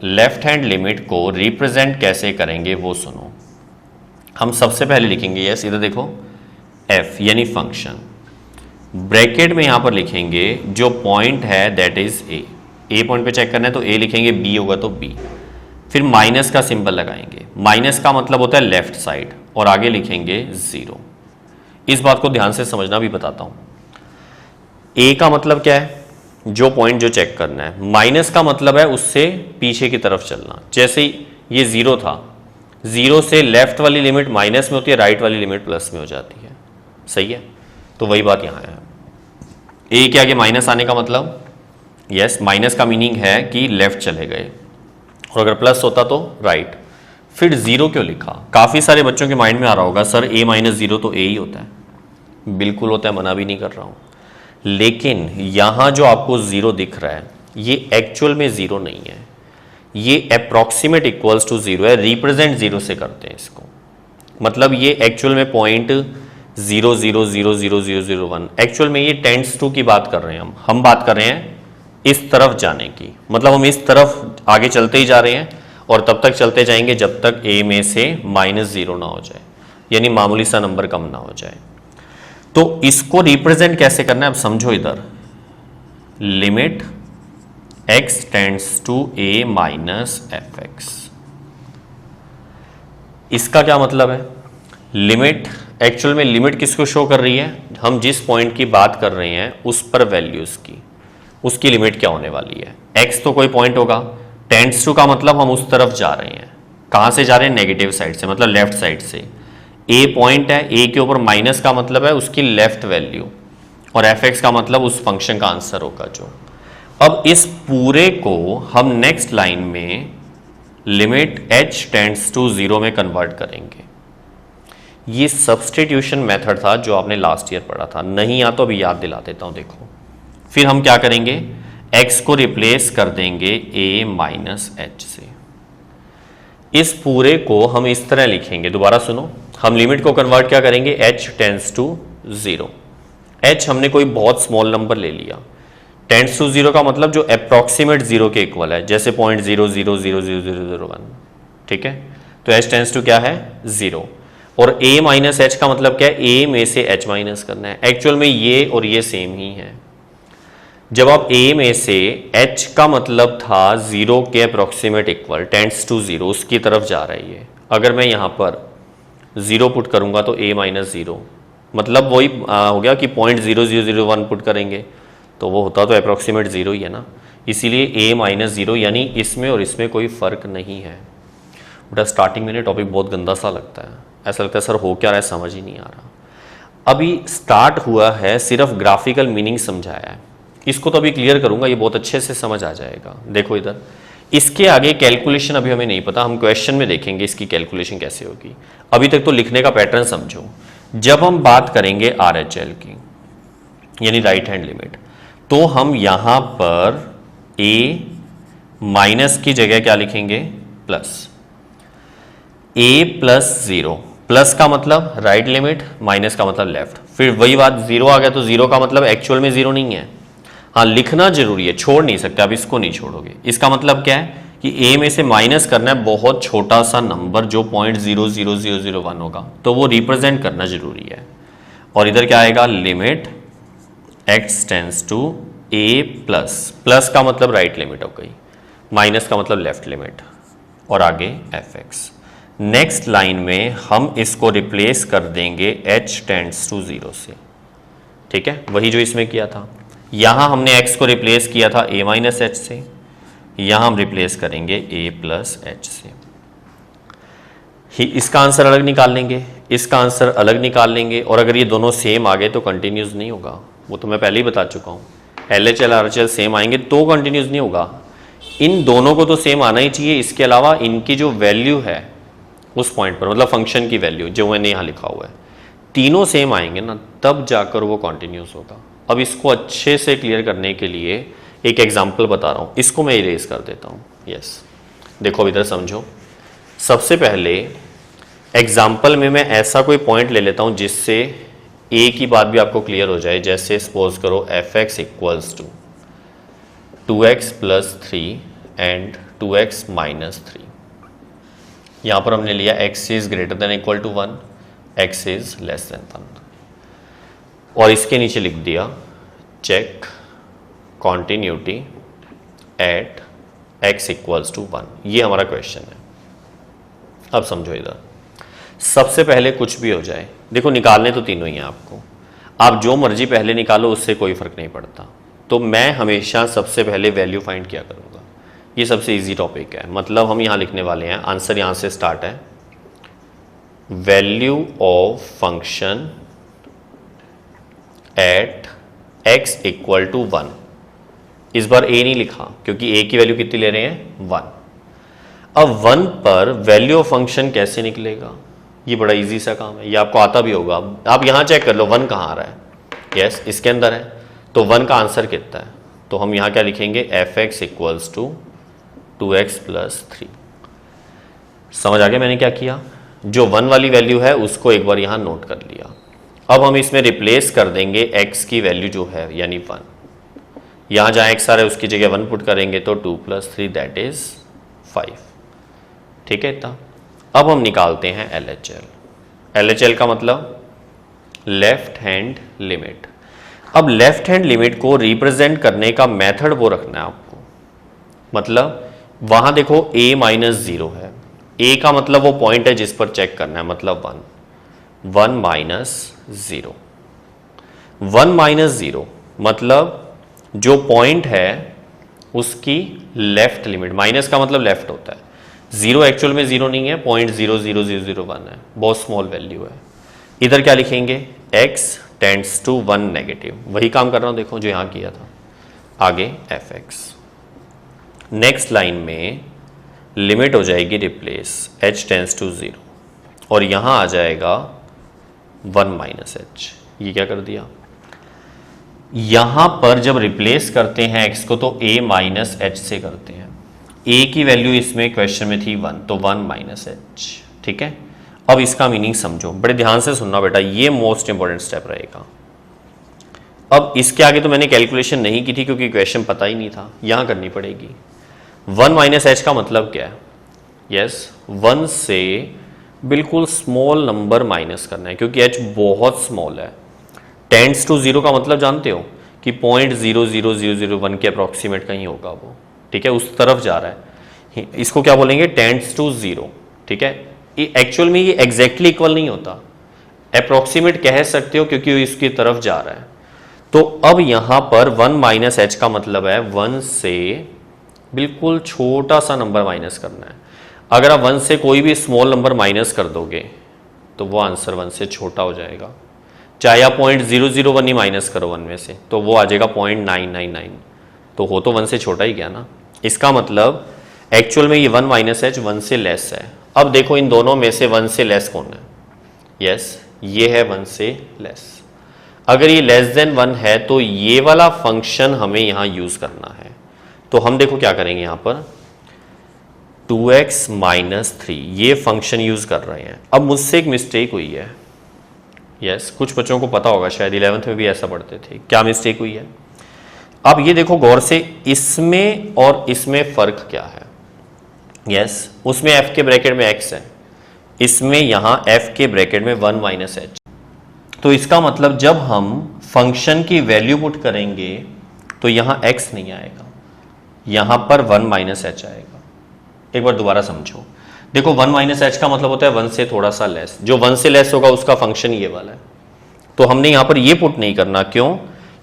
left hand limit को रिप्रेजेंट कैसे करेंगे वो सुनो। हम सबसे पहले लिखेंगे, यस इधर देखो, f यानी फंक्शन, ब्रैकेट में यहां पर लिखेंगे जो पॉइंट है दैट इज ए पॉइंट पे चेक करना है तो a लिखेंगे, b होगा तो b, फिर माइनस का सिंबल लगाएंगे। माइनस का मतलब होता है लेफ्ट साइड, और आगे लिखेंगे 0। इस बात को ध्यान से समझना, भी बताता हूं। a का मतलब क्या है, जो पॉइंट जो चेक करना है। माइनस का मतलब है उससे पीछे की तरफ चलना। जैसे ये 0 था, 0 से लेफ्ट वाली लिमिट माइनस में होती है, राइट वाली लिमिट प्लस में हो जाती है। सही है, तो वही बात यहां है। ए के आगे माइनस आने का मतलब, यस, माइनस का मीनिंग है कि लेफ्ट चले गए, और अगर प्लस होता तो राइट। फिर 0 क्यों लिखा? काफी सारे बच्चों के माइंड में आ रहा होगा, सर a माइनस 0 तो a ही होता है। बिल्कुल होता है, मना भी नहीं कर रहा हूं, लेकिन यहां जो आपको 0 दिख रहा है ये एक्चुअल में 0 नहीं है, ये अप्रॉक्सीमेट इक्वल्स टू 0 है। रिप्रेजेंट 0 से करते हैं इसको, मतलब ये एक्चुअल में पॉइंट 0 0 0 0 0 0 1, एक्चुअल में ये टेंड्स टू की बात कर रहे हैं। हम बात कर रहे हैं इस तरफ जाने की, मतलब हम इस तरफ आगे चलते ही जा रहे हैं और तब तक चलते जाएंगे जब तक a में से -0 ना हो जाए, यानी मामूली सा नंबर कम ना हो जाए। तो इसको रिप्रेजेंट कैसे करना है अब समझो। इधर limit x tends to a minus fx, इसका क्या मतलब है? लिमिट, एक्चुअल में लिमिट किसको शो कर रही है? हम जिस पॉइंट की बात कर रहे हैं उस पर वैल्यूज की, उसकी लिमिट क्या होने वाली है? x तो कोई पॉइंट होगा, टेंड्स टू का मतलब हम उस तरफ जा रहे हैं। कहां से जा रहे हैं? नेगेटिव साइड से, मतलब लेफ्ट साइड से। a पॉइंट है, a के ऊपर माइनस का मतलब है उसकी लेफ्ट वैल्यू, और fx का मतलब उस फंक्शन का आंसर होगा जो। अब इस पूरे को हम नेक्स्ट लाइन में लिमिट h टेंड्स टू 0 में कन्वर्ट करेंगे। ये सब्स्टिट्यूशन मेथड था जो आपने लास्ट ईयर पढ़ा था, नहीं या तो अभी याद दिला देता हूं। देखो, फिर हम क्या करेंगे, x को रिप्लेस कर देंगे a माइनस h से। इस पूरे को हम इस तरह लिखेंगे, दोबारा सुनो, हम लिमिट को कन्वर्ट क्या करेंगे, h टेंड्स टू 0। h हमने कोई बहुत स्मॉल नंबर ले लिया, टेंड्स टू 0 का मतलब जो अप्रॉक्सीमेट 0 के इक्वल है, जैसे 0.00000001, ठीक है। तो h टेंड्स टू क्या है, 0, और a माइनस h का मतलब क्या है, a में से h माइनस करना है। एक्चुअल में ये और ये सेम ही है। जब आप a में से h का मतलब था 0 के अप्रॉक्सीमेट इक्वल, टेंड्स टू 0, उसकी तरफ जा रही है। अगर मैं यहां पर 0 पुट करूंगा तो a माइनस 0, मतलब वही हो गया कि 0.0001 पुट करेंगे तो वो होता तो अप्रॉक्सीमेट 0 ही है ना, इसीलिए a माइनस 0, यानी इसमें और इसमें कोई फर्क नहीं है। बेटा स्टार्टिंग में टॉपिक बहुत गंदा सा लगता है, ऐसा लगता है सर हो क्या रहा है, समझ ही नहीं आ रहा। अभी स्टार्ट हुआ है, सिर्फ ग्राफिकल मीनिंग समझाया है, इसको तो अभी क्लियर करूंगा, ये बहुत अच्छे से समझ आ जाएगा। देखो इधर, इसके आगे कैलकुलेशन अभी हमें नहीं पता, हम क्वेश्चन में देखेंगे इसकी कैलकुलेशन कैसे होगी। अभी तक तो लिखने का पैटर्न समझो। जब हम बात करेंगे RHL की, यानी राइट हैंड लिमिट, तो हम यहां पर a माइनस की जगह क्या लिखेंगे, प्लस। a प्लस 0, प्लस का मतलब राइट लिमिट, माइनस का मतलब लेफ्ट। फिर वही बात, 0 आ गया तो 0 का मतलब एक्चुअल में 0 नहीं है, हाँ लिखना जरूरी है, छोड़ नहीं सकते, आप इसको नहीं छोड़ोगे। इसका मतलब क्या है कि a में से माइनस करना है बहुत छोटा सा नंबर जो 0.00001 होगा, तो वो रिप्रेजेंट करना जरूरी है। और इधर क्या आएगा, limit x tends to a plus, plus का मतलब राइट लिमिट हो गई, माइनस का मतलब लेफ्ट लिमिट, और आगे fx। नेक्स्ट लाइन में हम इसको रिप्लेस कर देंगे h टेंड्स टू 0 से, ठीक है, वही जो इसमें किया था। यहां हमने x को रिप्लेस किया था a माइनस एच से, यहां हम रिप्लेस करेंगे a प्लस एच से। इसका आंसर अलग निकाल लेंगे, इसका आंसर अलग निकाल लेंगे, और अगर ये दोनों सेम आ गए तो कंटिन्यूस नहीं होगा, वो तो मैं पहले ही बता चुका हूँ। LHL RHL सेम आएंगे तो कंटिन्यूस नहीं होगा, इन दोनों को तो सेम आना ही चाहिए, इसके अलावा इनकी जो वैल्यू है उस पॉइंट पर, मतलब फंक्शन की वैल्यू जो मैंने यहाँ लिखा हुआ है, तीनों सेम आएंगे ना, तब जाकर वो कंटिन्यूस होगा। अब इसको अच्छे से क्लियर करने के लिए एक एग्जाम्पल बता रहा हूँ, इसको मैं इरेज कर देता हूँ। यस, देखो इधर समझो। सबसे पहले एग्जाम्पल में मैं ऐसा कोई पॉइंट ले लेता हूँ जिससे a की बात भी आपको क्लियर हो जाए। जैसे सपोज करो fx equals to 2x plus 3 and 2x minus 3। यहाँ पर हमने लिया x is greater than equal to 1, x is less than 1, और इसके नीचे लिख दिया check continuity at x equals to 1। ये हमारा क्वेश्चन है। अब समझो इधर, सबसे पहले कुछ भी हो जाए, देखो निकालने तो तीनों ही हैं आपको, आप जो मर्जी पहले निकालो उससे कोई फर्क नहीं पड़ता। तो मैं हमेशा सबसे पहले वैल्यू फाइंड किया करूंगा, ये सबसे इजी टॉपिक है। मतलब हम यहाँ लिखने वाले हैं, आंसर यहाँ से स्टार्ट है, value of function at x equal to 1। इस बार a नहीं लिखा क्योंकि a की वैल्यू कितनी ले रहे हैं, 1। अब 1 पर वैल्यू ऑफ फंक्शन कैसे निकलेगा, ये बड़ा इजी सा काम है, ये आपको आता भी होगा। आप यहाँ चेक कर लो 1 कहाँ आ रहा है, यस इसके अंदर है, तो 1 का आंसर कितना है, तो हम यहाँ क्या लिखेंगे, fx equals to 2x plus 3। समझ आ गया मैंने क्या किया, जो 1 वाली वैल्यू है उसको एक बार यहाँ नोट कर लिया। अब हम इसमें रिप्लेस कर देंगे x की वैल्यू जो है यानी 1, यहाँ जहाँ x आ रहा है उसकी जगह 1 पुट करेंगे तो 2 प्लस 3 दैट इज 5, ठीक है इतना। अब हम निकालते हैं LHL। LHL का मतलब लेफ्ट हैंड लिमिट। अब लेफ्ट हैंड लिमिट को रिप्रेजेंट करने का मेथड वो रखना है आपको, मतलब वहां देखो a माइनस 0 है, a का मतलब वो पॉइंट है जिस पर चेक करना है, मतलब 1 माइनस 0, 1 माइनस 0 मतलब जो पॉइंट है उसकी लेफ्ट लिमिट, माइनस का मतलब लेफ्ट होता है, 0 एक्चुअल में 0 नहीं है, 0.00001 है, बहुत स्मॉल वैल्यू है। इधर क्या लिखेंगे, x टेंड्स टू 1 नेगेटिव, वही काम कर रहा हूं देखो जो यहां किया था। आगे fx, नेक्स्ट लाइन में लिमिट हो जाएगी रिप्लेस, h टेंड्स टू 0, और यहां आ जाएगा 1 माइनस h। ये क्या कर दिया, यहां पर जब रिप्लेस करते हैं x को तो a माइनस h से करते हैं, a की वैल्यू इसमें क्वेश्चन में थी 1, तो 1 माइनस h, ठीक है। अब इसका मीनिंग समझो, बड़े ध्यान से सुनना बेटा, ये मोस्ट इंपॉर्टेंट स्टेप रहेगा। अब इसके आगे तो मैंने कैलकुलेशन नहीं की थी क्योंकि क्वेश्चन पता ही नहीं था, यहां करनी पड़ेगी। 1 माइनस h का मतलब क्या है, यस 1 से बिल्कुल स्मॉल नंबर माइनस करना है क्योंकि h बहुत स्मॉल है। टेंड्स टू 0 का मतलब जानते हो कि 0.00001 के अप्रॉक्सीमेट कहीं होगा वो, ठीक है, उस तरफ जा रहा है, इसको क्या बोलेंगे, टेंड्स टू 0, ठीक है। एक्चुअल में ये एग्जैक्टली इक्वल नहीं होता, अप्रॉक्सीमेट कह सकते हो क्योंकि इसकी तरफ जा रहा है। तो अब यहां पर 1 माइनस h का मतलब है 1 से बिल्कुल छोटा सा नंबर माइनस करना है। अगर आप 1 से कोई भी स्मॉल नंबर माइनस कर दोगे तो वो आंसर 1 से छोटा हो जाएगा, चाहे आप 0.001 ही माइनस करो 1 में से तो वो आ जाएगा 0.999, तो हो तो 1 से छोटा ही गया ना। इसका मतलब एक्चुअल में ये 1 माइनस h 1 से लेस है। अब देखो इन दोनों में से 1 से लेस कौन है, यस ये है 1 से लेस। अगर ये लेस देन 1 है तो ये वाला फंक्शन हमें यहां यूज करना है, तो हम देखो क्या करेंगे, यहां पर 2x माइनस 3 ये फंक्शन यूज कर रहे हैं। अब मुझसे एक मिस्टेक हुई है, यस कुछ बच्चों को पता होगा, शायद 11th में भी ऐसा पढ़ते थे। क्या मिस्टेक हुई है, अब ये देखो गौर से, इसमें और इसमें फर्क क्या है? यस, उसमें f के ब्रैकेट में x है, इसमें यहां f के ब्रैकेट में 1 माइनस एच। तो इसका मतलब जब हम फंक्शन की वैल्यू पुट करेंगे तो यहां x नहीं आएगा, यहां पर 1 माइनस एच आएगा। एक बार दोबारा समझो, देखो 1 माइनस एच का मतलब होता है 1 से थोड़ा सा लेस, जो 1 से लेस होगा उसका फंक्शन ये वाला है। तो हमने यहां पर ये पुट नहीं करना, क्यों?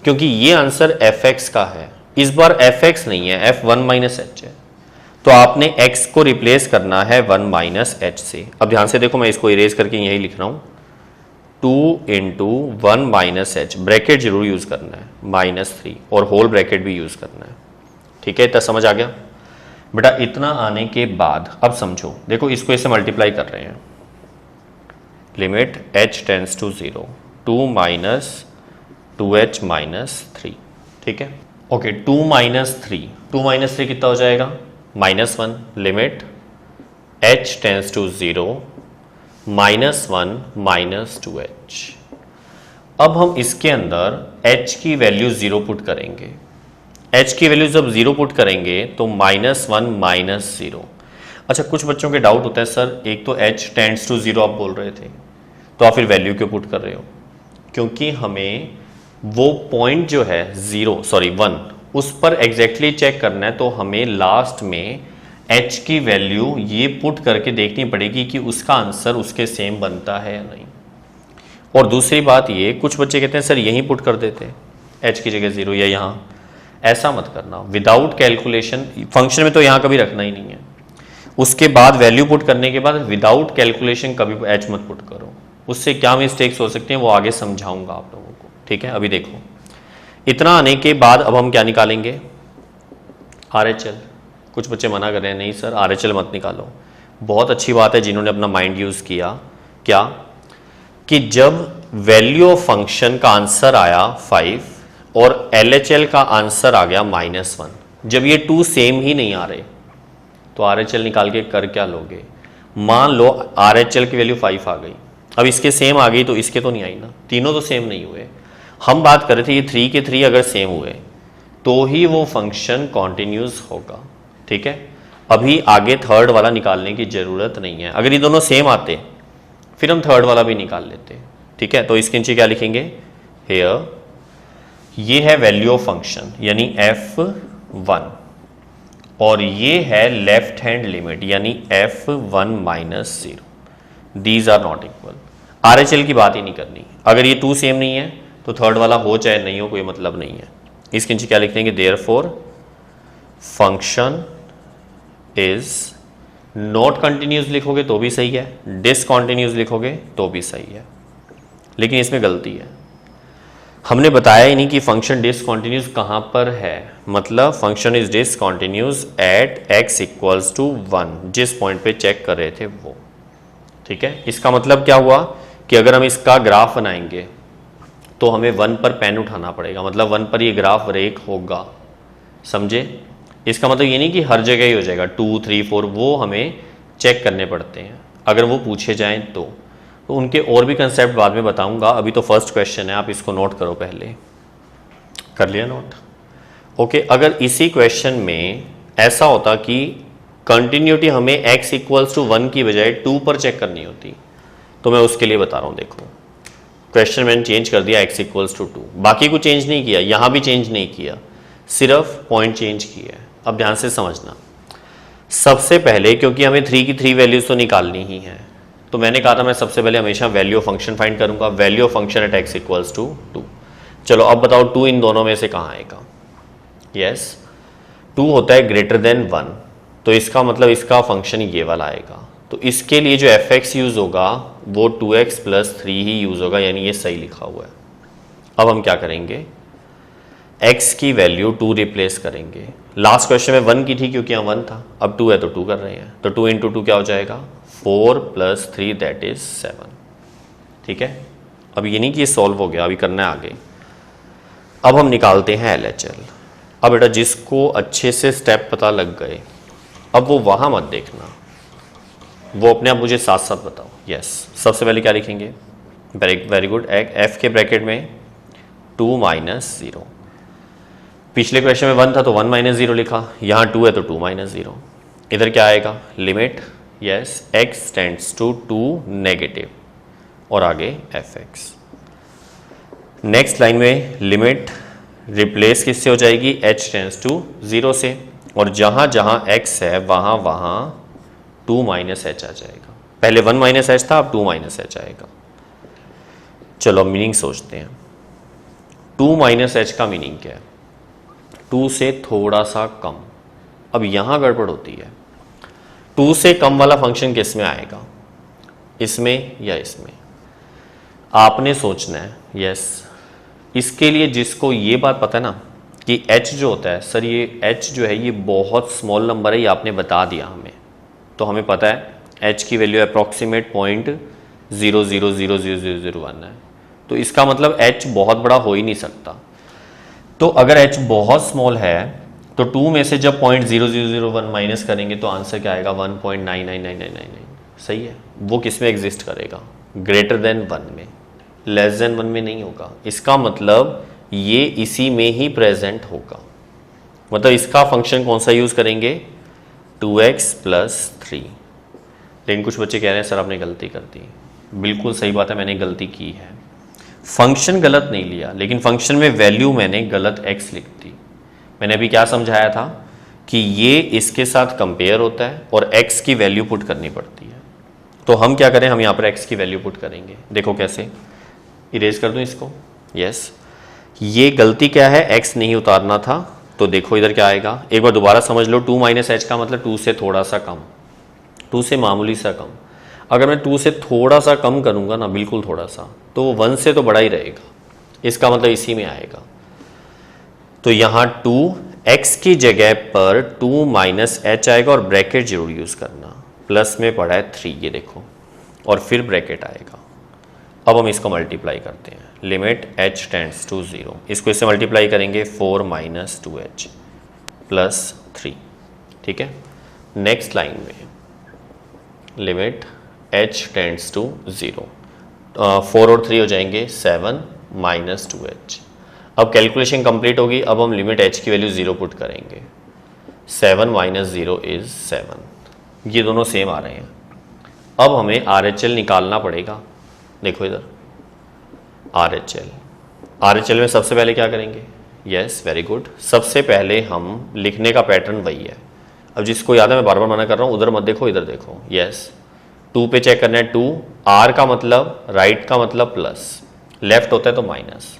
क्योंकि ये आंसर fx का है, इस बार fx नहीं है, f1 माइनस एच है। तो आपने x को रिप्लेस करना है 1 माइनस एच से। अब ध्यान से देखो, मैं इसको इरेज करके यही लिख रहा हूं, 2 इंटू 1 माइनस एच, ब्रैकेट जरूर यूज करना है, -3 और होल ब्रैकेट भी यूज करना है। ठीक है, इतना समझ आ गया बेटा? इतना आने के बाद अब समझो, देखो इसको इससे मल्टीप्लाई कर रहे हैं, limit h tends to 0, 2 minus 2h minus 3। ठीक है, ओके, 2 माइनस 3 कितना हो जाएगा? -1, limit h tends to 0, -1 minus 2h। अब हम इसके अंदर h की वैल्यू 0 पुट करेंगे। h की वैल्यू जब 0 पुट करेंगे तो -1 माइनस 0। अच्छा, कुछ बच्चों के डाउट होता है, सर एक तो h टेंड्स टू 0 आप बोल रहे थे, तो आप फिर वैल्यू क्यों पुट कर रहे हो? क्योंकि हमें वो पॉइंट जो है 1 उस पर एग्जैक्टली चेक करना है, तो हमें लास्ट में h की वैल्यू ये पुट करके देखनी पड़ेगी कि उसका आंसर उसके सेम बनता है या नहीं। और दूसरी बात ये, कुछ बच्चे कहते हैं सर यहीं पुट कर देते h की जगह 0 या यहाँ, ऐसा मत करना। विदाउट कैलकुलेशन फंक्शन में तो यहाँ कभी रखना ही नहीं है, उसके बाद वैल्यू पुट करने के बाद विदाउट कैलकुलेशन कभी h मत पुट करो। उससे क्या मिस्टेक्स हो सकते हैं वो आगे समझाऊंगा आप लोगों को। ठीक है, अभी देखो, इतना आने के बाद अब हम क्या निकालेंगे? RHL। कुछ बच्चे मना कर रहे हैं, नहीं सर RHL मत निकालो। बहुत अच्छी बात है जिन्होंने अपना माइंड यूज किया। क्या कि जब वैल्यू ऑफ फंक्शन का आंसर आया 5 और LHL का आंसर आ गया -1, जब ये 2 सेम ही नहीं आ रहे तो RHL निकाल के कर क्या लोगे? मान लो RHL की वैल्यू 5 आ गई, अब इसके सेम आ गई तो इसके तो नहीं आई ना, तीनों तो सेम नहीं हुए। हम बात कर रहे थे ये 3 के 3 अगर सेम हुए तो ही वो फंक्शन कॉन्टिन्यूस होगा। ठीक है, अभी आगे थर्ड वाला निकालने की जरूरत नहीं है, अगर ये दोनों सेम आते फिर हम थर्ड वाला भी निकाल लेते। ठीक है, तो इसके नीचे क्या लिखेंगे? हेयर ये है वैल्यू ऑफ फंक्शन यानी f1, और ये है लेफ्ट हैंड लिमिट यानी f1 minus 0। These are not equal. RHL की बात ही नहीं करनी, अगर ये 2 सेम नहीं है तो थर्ड वाला हो चाहे नहीं हो कोई मतलब नहीं है। इसके नीचे क्या लिख देंगे? Therefore function is not continuous लिखोगे तो भी सही है, डिसकंटिन्यूस लिखोगे तो भी सही है, लेकिन इसमें गलती है, हमने बताया ही नहीं कि फंक्शन डिसकंटिन्यूस कहां पर है। मतलब function is discontinuous at x equals to 1, जिस पॉइंट पे चेक कर रहे थे वो। ठीक है, इसका मतलब क्या हुआ कि अगर हम इसका ग्राफ बनाएंगे तो हमें 1 पर पेन उठाना पड़ेगा, मतलब 1 पर ये ग्राफ ब्रेक होगा। समझे? इसका मतलब ये नहीं कि हर जगह ही हो जाएगा, 2, 3, 4 वो हमें चेक करने पड़ते हैं अगर वो पूछे जाएं तो उनके और भी कंसेप्ट बाद में बताऊंगा। अभी तो फर्स्ट क्वेश्चन है, आप इसको नोट करो। पहले कर लिया नोट? ओके, अगर इसी क्वेश्चन में ऐसा होता कि कंटिन्यूटी हमें x इक्वल्स टू 1 की बजाय 2 पर चेक करनी होती तो मैं उसके लिए बता रहा हूं। देखो क्वेश्चन मैंने चेंज कर दिया x इक्वल्स टू 2, बाकी कुछ चेंज नहीं किया, यहां भी चेंज नहीं किया, सिर्फ पॉइंट चेंज किया है। अब ध्यान से समझना, सबसे पहले क्योंकि हमें 3 की 3 वैल्यूज तो निकालनी ही है तो मैंने कहा था मैं सबसे पहले हमेशा वैल्यू ऑफ फंक्शन फाइंड करूंगा, value of function at x equals to 2। चलो अब बताओ 2 इन दोनों में से कहां आएगा? यस, 2 होता है ग्रेटर देन 1, तो इसका मतलब इसका फंक्शन ये वाला आएगा। तो इसके लिए जो fx यूज होगा वो 2x प्लस 3 ही यूज होगा, यानी ये सही लिखा हुआ है। अब हम क्या करेंगे? x की वैल्यू 2 रिप्लेस करेंगे। लास्ट क्वेश्चन में 1 की थी क्योंकि यहाँ 1 था, अब 2 है तो 2 कर रहे हैं, तो 2 इंटू 2 क्या हो जाएगा? 4 प्लस 3 दैट इज 7। ठीक है, अब ये नहीं कि ये सॉल्व हो गया, अभी करना है आगे। अब हम निकालते हैं LHL। अब बेटा जिसको अच्छे से स्टेप पता लग गए अब वो वहां मत देखना, वो अपने आप मुझे साथ साथ बताओ। यस, सबसे पहले क्या लिखेंगे? वेरी गुड, f के ब्रैकेट में 2 माइनस 0, पिछले क्वेश्चन में 1 था तो 1 माइनस 0 लिखा, यहाँ 2 है तो 2 माइनस 0। इधर क्या आएगा, limit yes x tends to 2 negative और आगे fx। नेक्स्ट लाइन में लिमिट रिप्लेस किससे हो जाएगी, h टेंड्स टू 0 से, और जहां जहां x है वहां वहां 2 माइनस h आ जाएगा। पहले 1 माइनस h था, अब 2 माइनस h आएगा। चलो मीनिंग सोचते हैं। 2 माइनस h का मीनिंग क्या है, 2 से थोड़ा सा कम। अब यहां गड़बड़ होती है, 2 से कम वाला फंक्शन किस में आएगा, इसमें या इसमें, आपने सोचना है। यस, इसके लिए जिसको ये बात पता है ना कि h जो होता है, सर ये h जो है ये बहुत स्मॉल नंबर है, ये आपने बता दिया हमें, तो हमें पता है h की वैल्यू अप्रॉक्सीमेट 0.000001 है, तो इसका मतलब h बहुत बड़ा हो ही नहीं सकता। तो अगर h बहुत स्मॉल है तो 2 में से जब 0.0001 माइनस करेंगे तो आंसर क्या आएगा, 1.999999। सही है, वो किस में एग्जिस्ट करेगा, ग्रेटर देन 1 में, लेस देन 1 में नहीं होगा। इसका मतलब ये इसी में ही प्रेजेंट होगा। मतलब इसका फंक्शन कौन सा यूज करेंगे, 2x + 3। लेकिन कुछ बच्चे कह रहे हैं सर आपने गलती कर दी। बिल्कुल सही बात है, मैंने गलती की है। फंक्शन गलत नहीं लिया, लेकिन फंक्शन में वैल्यू मैंने गलत x लिख दी। मैंने अभी क्या समझाया था कि ये इसके साथ कंपेयर होता है और x की वैल्यू पुट करनी पड़ती है। तो हम क्या करें, हम यहाँ पर x की वैल्यू पुट करेंगे। देखो कैसे, इरेज कर दूं इसको। यस, ये गलती क्या है, x नहीं उतारना था। तो देखो इधर क्या आएगा, एक बार दोबारा समझ लो। 2 माइनस h का मतलब 2 से थोड़ा सा कम, 2 से मामूली सा कम। अगर मैं 2 से थोड़ा सा कम करूंगा ना, बिल्कुल थोड़ा सा, तो 1 से तो बड़ा ही रहेगा। इसका मतलब इसी में आएगा। तो यहाँ 2 x की जगह पर 2 माइनस h आएगा और ब्रैकेट जरूर यूज करना। प्लस में पड़ा है 3, ये देखो, और फिर ब्रैकेट आएगा। अब हम इसको मल्टीप्लाई करते हैं, लिमिट h टेंड्स टू 0। इसको इससे मल्टीप्लाई करेंगे, 4 माइनस 2h + 3। ठीक है, नेक्स्ट लाइन में लिमिट h टेंड्स टू 0, 4 और 3 हो जाएंगे 7 माइनस 2h। अब कैलकुलेशन कंप्लीट होगी। अब हम लिमिट h की वैल्यू 0 पुट करेंगे। 7 माइनस 0 इज 7। ये दोनों सेम आ रहे हैं। अब हमें RHL निकालना पड़ेगा। देखो इधर RHL में सबसे पहले क्या करेंगे, यस वेरी गुड, सबसे पहले हम लिखने का पैटर्न वही है। अब जिसको याद है, मैं बार बार मना कर रहा हूँ, उधर मत देखो, इधर देखो। यस, 2 पे चेक करना है, 2, R का मतलब राइट का मतलब प्लस, लेफ्ट होता है तो minus.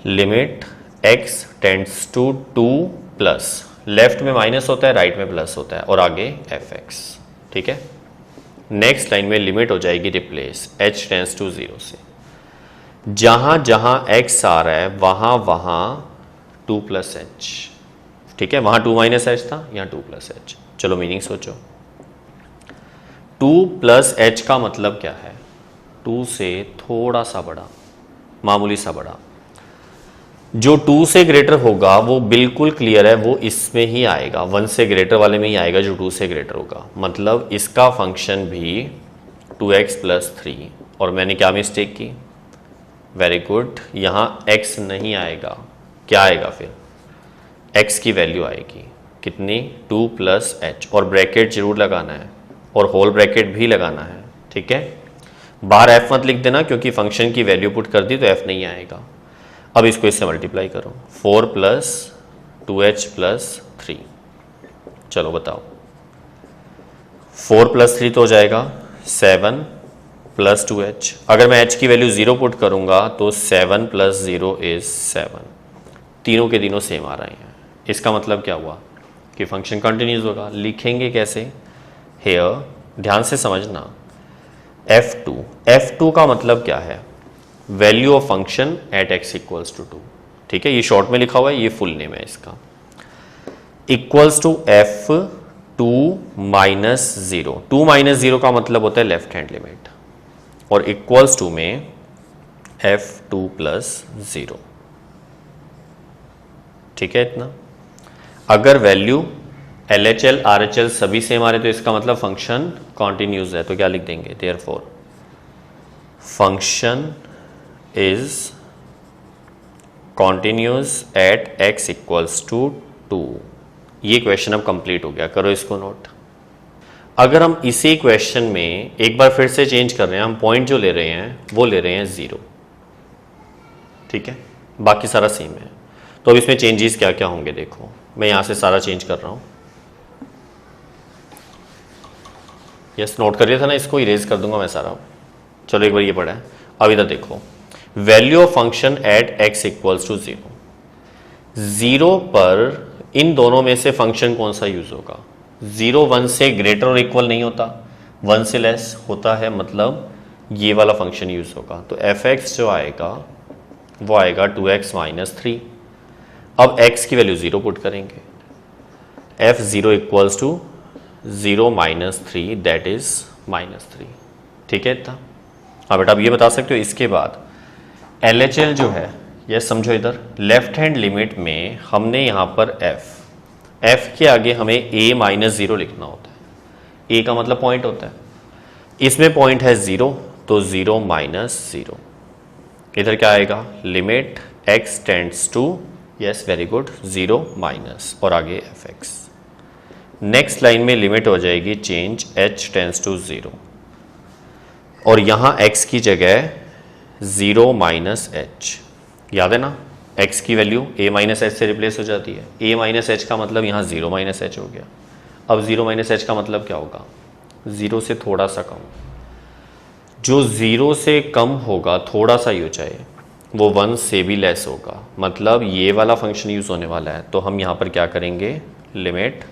Limit x tends to 2 plus, left में माइनस होता है, राइट में प्लस होता है, और आगे fx। ठीक है, नेक्स्ट लाइन में लिमिट हो जाएगी रिप्लेस h टेंड्स टू 0 से। जहां जहां x आ रहा है वहां वहां 2 + h। ठीक है, वहां 2 माइनस h था, यहां 2 + h। चलो मीनिंग सोचो, 2 + h का मतलब क्या है, 2 से थोड़ा सा बड़ा, मामूली सा बड़ा। जो 2 से ग्रेटर होगा वो बिल्कुल क्लियर है, वो इसमें ही आएगा, 1 से ग्रेटर वाले में ही आएगा जो 2 से ग्रेटर होगा। मतलब इसका फंक्शन भी 2x + 3। और मैंने क्या मिस्टेक की, वेरी गुड, यहाँ x नहीं आएगा, क्या आएगा फिर, x की वैल्यू आएगी कितनी, 2 + h, और ब्रैकेट जरूर लगाना है और होल ब्रैकेट भी लगाना है। ठीक है, बाहर f मत लिख देना क्योंकि फंक्शन की वैल्यू पुट कर दी तो f नहीं आएगा। अब इसको इससे मल्टीप्लाई करो, 4 + 2h + 3। चलो बताओ, 4 + 3 तो हो जाएगा 7 + 2h। अगर मैं h की वैल्यू 0 पुट करूंगा तो 7 + 0 इज 7। तीनों के तीनों सेम आ रहे हैं। इसका मतलब क्या हुआ कि फंक्शन कंटिन्यूस होगा। लिखेंगे कैसे, हेयर ध्यान से समझना, f2 का मतलब क्या है, value of function at x = 2। ठीक है, ये शॉर्ट में लिखा हुआ है, ये फुल नेम है इसका, इक्वल्स टू f2 - 0। 2 - 0 का मतलब होता है लेफ्ट हैंड लिमिट, और इक्वल्स टू में f2 + 0। ठीक है, इतना। अगर वैल्यू LHL RHL सभी सेम आ रहे तो इसका मतलब फंक्शन कॉन्टिन्यूस है। तो क्या लिख देंगे, therefore function is continuous at x equals to 2। ये क्वेश्चन अब कंप्लीट हो गया, करो इसको नोट। अगर हम इसी क्वेश्चन में एक बार फिर से चेंज कर रहे हैं, हम पॉइंट जो ले रहे हैं वो ले रहे हैं 0, ठीक है, बाकी सारा सेम है। तो अब इसमें चेंजेस क्या क्या होंगे देखो, मैं यहां से सारा चेंज कर रहा हूं। यस, नोट कर लिया था ना, इसको इरेज कर दूंगा मैं सारा। चलो एक बार ये पढ़ा है, अब इधर देखो, value of function at x equals to 0। 0 पर इन दोनों में से फंक्शन कौन सा यूज होगा? 0 1 से ग्रेटर और इक्वल नहीं होता, 1 से लेस होता है, मतलब ये वाला फंक्शन यूज होगा। तो f(x) जो आएगा वो आएगा 2x माइनस 3। अब x की वैल्यू 0 पुट करेंगे, f(0) equals to 0 minus 3 that is -3, ठीक है इतना। हाँ बेटा, अब ये बता सकते हो इसके बाद LHL जो है, ये समझो इधर लेफ्ट हैंड लिमिट में हमने यहाँ पर f के आगे हमें a माइनस 0 लिखना होता है। a का मतलब पॉइंट होता है, इसमें पॉइंट है 0, तो 0 माइनस 0। इधर क्या आएगा, limit x tends to, yes very good, 0 minus और आगे fx। नेक्स्ट लाइन में लिमिट हो जाएगी चेंज h टेंड्स टू 0, और यहाँ x की जगह 0 माइनस h, याद है ना, x की वैल्यू a माइनस एच से रिप्लेस हो जाती है। a माइनस एच का मतलब यहाँ 0 माइनस एच हो गया। अब 0 माइनस एच का मतलब क्या होगा, 0 से थोड़ा सा कम। जो 0 से कम होगा, थोड़ा सा ही हो चाहे, वो 1 से भी लेस होगा, मतलब ये वाला फंक्शन यूज होने वाला है। तो हम यहाँ पर क्या करेंगे, limit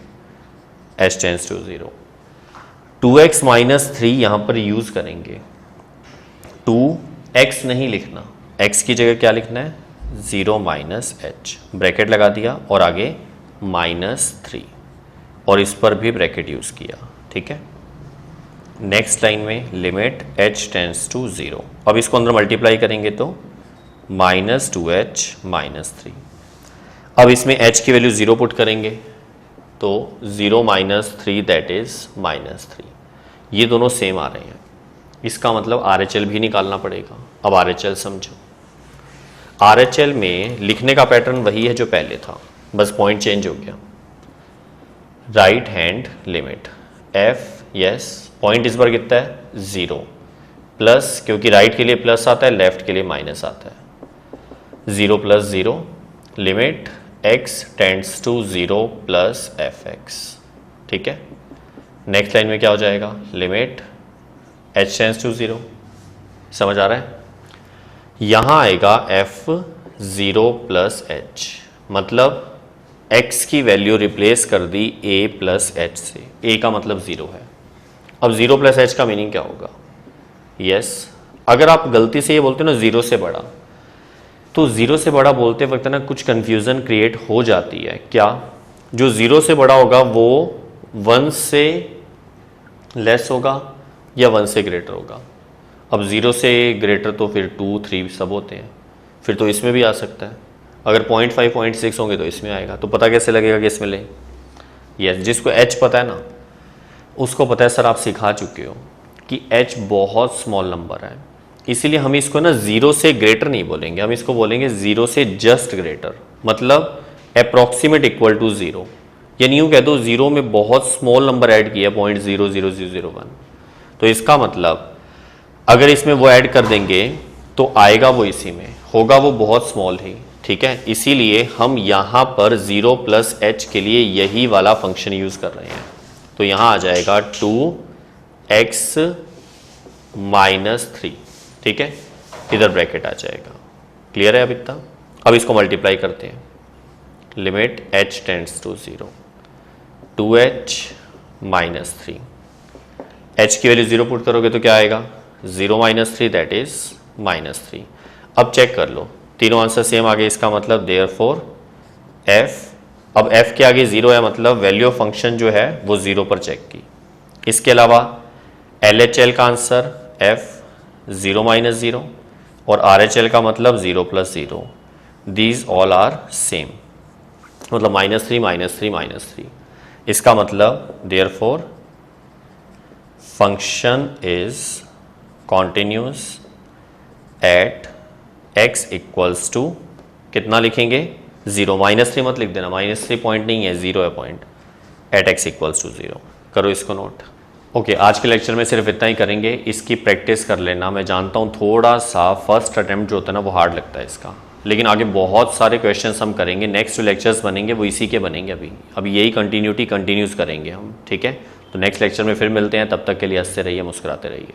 h tends to 0, 2x minus 3 यहाँ पर यूज करेंगे। 2x नहीं लिखना, x की जगह क्या लिखना है, 0 माइनस एच, ब्रैकेट लगा दिया और आगे -3, और इस पर भी ब्रैकेट यूज किया, ठीक है। नेक्स्ट लाइन में लिमिट h टेंड्स टू 0, अब इसको अंदर मल्टीप्लाई करेंगे तो -2h -3। अब इसमें h की वैल्यू 0 पुट करेंगे तो 0 माइनस 3 दैट इज -3। ये दोनों सेम आ रहे हैं, इसका मतलब RHL भी निकालना पड़ेगा। अब RHL समझो, RHL में लिखने का पैटर्न वही है जो पहले था, बस पॉइंट चेंज हो गया। Right hand limit f, yes, point इस बार कितना है, 0 प्लस, क्योंकि राइट के लिए प्लस आता है, लेफ्ट के लिए माइनस आता है, 0 plus 0, limit x tends to 0 plus fx, ठीक है। नेक्स्ट लाइन में क्या हो जाएगा, लिमिट h टेंड्स टू 0, समझ आ रहा है। यहां आएगा f 0 प्लस h, मतलब x की वैल्यू रिप्लेस कर दी a प्लस h से, a का मतलब 0 है। अब 0 प्लस h का मीनिंग क्या होगा, यस, अगर आप गलती से ये बोलते हो ना 0 से बड़ा, तो 0 से बड़ा बोलते वक्त ना कुछ कंफ्यूजन क्रिएट हो जाती है। क्या, जो 0 से बड़ा होगा वो 1 से लेस होगा या 1 से ग्रेटर होगा। अब 0 से ग्रेटर तो फिर 2 3 सब होते हैं, फिर तो इसमें भी आ सकता है। अगर 0.5 0.6 होंगे तो इसमें आएगा। तो पता कैसे लगेगा कि इसमें ले, यस, जिसको h पता है ना उसको पता है, सर आप सिखा चुके हो कि h बहुत स्मॉल नंबर है, इसीलिए हम इसको ना 0 से ग्रेटर नहीं बोलेंगे, हम इसको बोलेंगे 0 से जस्ट ग्रेटर, मतलब अप्रॉक्सीमेट इक्वल टू 0। यानी यूँ कह दो 0 में बहुत स्मॉल नंबर ऐड किया 0.00001, तो इसका मतलब अगर इसमें वो ऐड कर देंगे तो आएगा वो इसी में, होगा वो बहुत स्मॉल ही, ठीक है। इसीलिए हम यहाँ पर 0 प्लस h के लिए यही वाला फंक्शन यूज कर रहे हैं। तो यहाँ आ जाएगा 2x माइनस 3, ठीक है, इधर ब्रैकेट आ जाएगा। क्लियर है अब इतना। अब इसको मल्टीप्लाई करते हैं, limit h tends to 0, 2h minus 3, h की वैल्यू 0 पुट करोगे तो क्या आएगा, 0 माइनस 3 दैट इज -3। अब चेक कर लो, तीनों आंसर सेम आ गए, इसका मतलब देयरफॉर f, अब f के आगे 0 है, मतलब वैल्यू ऑफ फंक्शन जो है वो 0 पर चेक की। इसके अलावा LHL का आंसर f 0 माइनस 0 और RHL का मतलब 0 plus 0, these all are same, मतलब -3 -3 -3। इसका मतलब therefore function is continuous at x equals to कितना लिखेंगे 0, -3 मत लिख देना, -3 पॉइंट नहीं है, 0 है point, at X equals to 0। करो इसको नोट। ओके, आज के लेक्चर में सिर्फ इतना ही करेंगे, इसकी प्रैक्टिस कर लेना। मैं जानता हूँ थोड़ा सा फर्स्ट अटैम्प्ट जो होता है ना वो हार्ड लगता है इसका, लेकिन आगे बहुत सारे क्वेश्चंस हम करेंगे, नेक्स्ट जो लेक्चर्स बनेंगे वो इसी के बनेंगे। अभी यही कंटिन्यूटी कंटिन्यूस करेंगे हम, ठीक है। तो नेक्स्ट लेक्चर में फिर मिलते हैं, तब तक के लिए हंसते रहिए, मुस्कुराते रहिए।